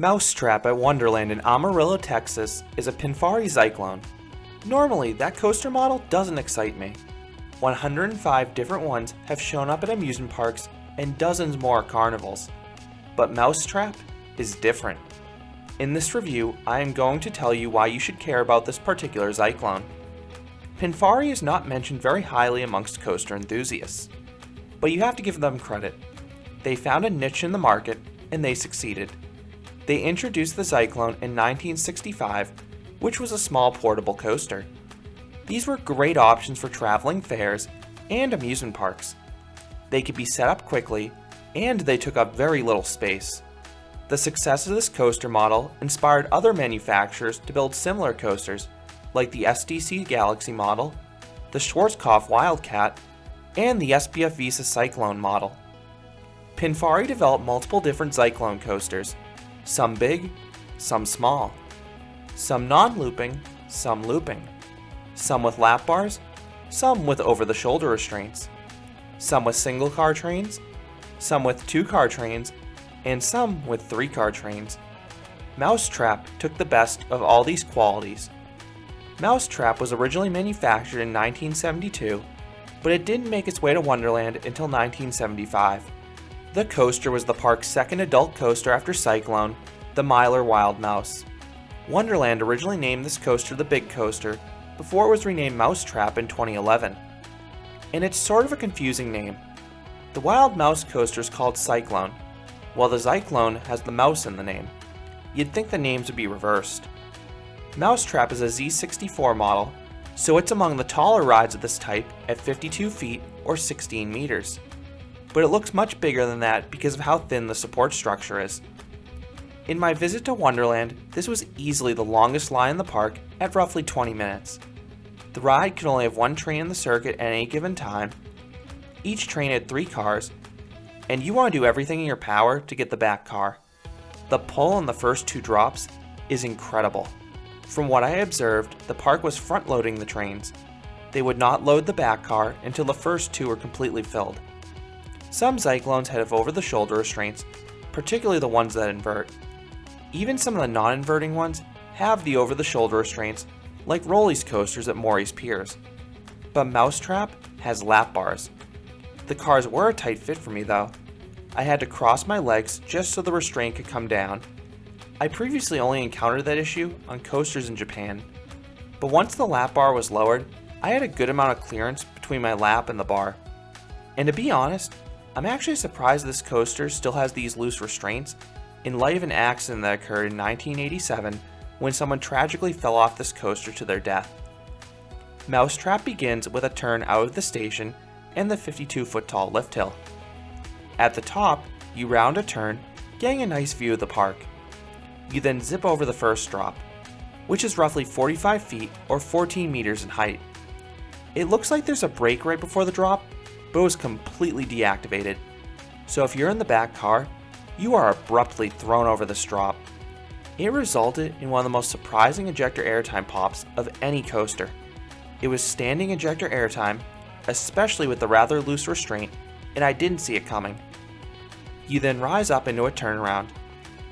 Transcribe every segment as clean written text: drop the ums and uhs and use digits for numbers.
Mousetrap at Wonderland in Amarillo, Texas is a Pinfari Zyklon. Normally, that coaster model doesn't excite me. 105 different ones have shown up at amusement parks and dozens more at carnivals. But Mousetrap is different. In this review, I am going to tell you why you should care about this particular Zyklon. Pinfari is not mentioned very highly amongst coaster enthusiasts, but you have to give them credit. They found a niche in the market and they succeeded. They introduced the Zyklon in 1965, which was a small portable coaster. These were great options for traveling fairs and amusement parks. They could be set up quickly, and they took up very little space. The success of this coaster model inspired other manufacturers to build similar coasters, like the S.D.C Galaxy model, the Schwarzkopf Wildcat, and the SPF Visa Cyclone model. Pinfari developed multiple different Zyklon coasters, some big, some small, some non-looping, some looping, some with lap bars, some with over-the-shoulder restraints, some with single-car trains, some with two-car trains, and some with three-car trains. Mousetrap took the best of all these qualities. Mousetrap was originally manufactured in 1972, but it didn't make its way to Wonderland until 1975. The coaster was the park's second adult coaster after Cyclone, the Mylar Wild Mouse. Wonderland originally named this coaster the Big Coaster before it was renamed Mousetrap in 2011. And it's sort of a confusing name. The Wild Mouse coaster is called Cyclone, while the Zyklon has the mouse in the name. You'd think the names would be reversed. Mousetrap is a Z64 model, so it's among the taller rides of this type at 52 feet or 16 meters. But it looks much bigger than that because of how thin the support structure is. In my visit to Wonderland, this was easily the longest line in the park at roughly 20 minutes. The ride could only have one train in the circuit at any given time. Each train had 3 cars, and you want to do everything in your power to get the back car. The pull on the first 2 drops is incredible. From what I observed, the park was front-loading the trains. They would not load the back car until the first 2 were completely filled. Some Zyklons have over-the-shoulder restraints, particularly the ones that invert. Even some of the non-inverting ones have the over-the-shoulder restraints, like Rolly's coasters at Maury's Piers. But Mousetrap has lap bars. The cars were a tight fit for me though. I had to cross my legs just so the restraint could come down. I previously only encountered that issue on coasters in Japan. But once the lap bar was lowered, I had a good amount of clearance between my lap and the bar. And to be honest, I'm actually surprised this coaster still has these loose restraints in light of an accident that occurred in 1987 when someone tragically fell off this coaster to their death. Mousetrap begins with a turn out of the station and the 52-foot tall lift hill. At the top, you round a turn, getting a nice view of the park. You then zip over the first drop, which is roughly 45 feet or 14 meters in height. It looks like there's a brake right before the drop, but it was completely deactivated. So if you're in the back car, you are abruptly thrown over this drop. It resulted in one of the most surprising ejector airtime pops of any coaster. It was standing ejector airtime, especially with the rather loose restraint, and I didn't see it coming. You then rise up into a turnaround.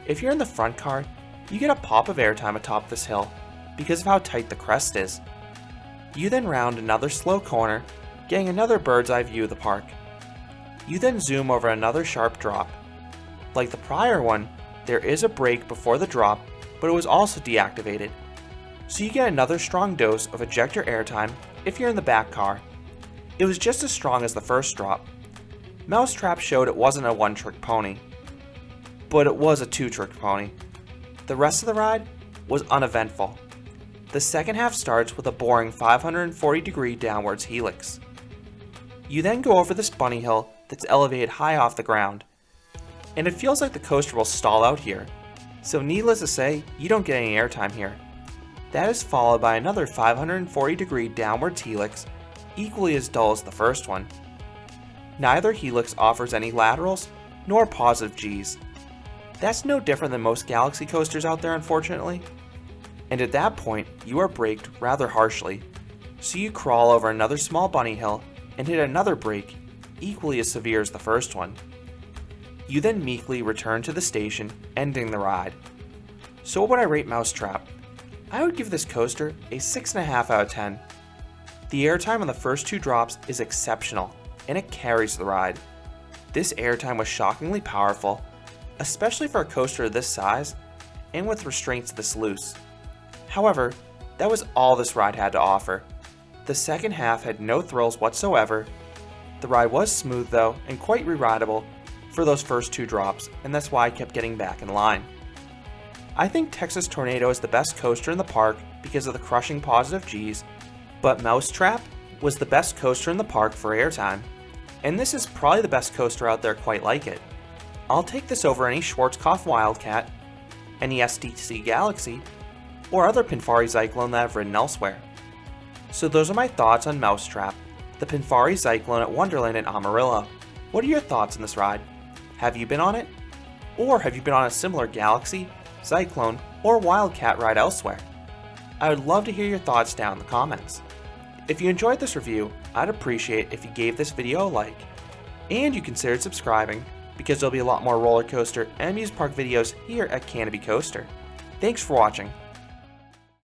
If you're in the front car, you get a pop of airtime atop this hill because of how tight the crest is. You then round another slow corner, getting another bird's eye view of the park. You then zoom over another sharp drop. Like the prior one, there is a brake before the drop, but it was also deactivated. So you get another strong dose of ejector airtime if you're in the back car. It was just as strong as the first drop. Mousetrap showed it wasn't a one-trick pony, but it was a 2-trick pony. The rest of the ride was uneventful. The second half starts with a boring 540-degree downwards helix. You then go over this bunny hill that's elevated high off the ground, and it feels like the coaster will stall out here, so needless to say, you don't get any airtime here. That is followed by another 540-degree downwards helix, equally as dull as the first one. Neither helix offers any laterals, nor positive Gs. That's no different than most Galaxy coasters out there, unfortunately. And at that point, you are braked rather harshly, so you crawl over another small bunny hill and hit another brake, equally as severe as the first one. You then meekly return to the station, ending the ride. So what would I rate Mousetrap? I would give this coaster a 6.5 out of 10. The airtime on the first 2 drops is exceptional, and it carries the ride. This airtime was shockingly powerful, especially for a coaster of this size and with restraints this loose. However, that was all this ride had to offer. The second half had no thrills whatsoever. The ride was smooth though and quite re-rideable for those first 2 drops, and that's why I kept getting back in line. I think Texas Tornado is the best coaster in the park because of the crushing positive G's, but Mousetrap was the best coaster in the park for airtime, and this is probably the best coaster out there quite like it. I'll take this over any Schwarzkopf Wildcat, any S.D.C Galaxy, or other Pinfari Zyklon that I've ridden elsewhere. So those are my thoughts on Mousetrap, the Pinfari Zyklon at Wonderland in Amarillo. What are your thoughts on this ride? Have you been on it? Or have you been on a similar Galaxy, Zyklon, or Wildcat ride elsewhere? I would love to hear your thoughts down in the comments. If you enjoyed this review, I'd appreciate if you gave this video a like, and you considered subscribing, because there'll be a lot more roller coaster and amusement park videos here at Canopy Coaster. Thanks for watching.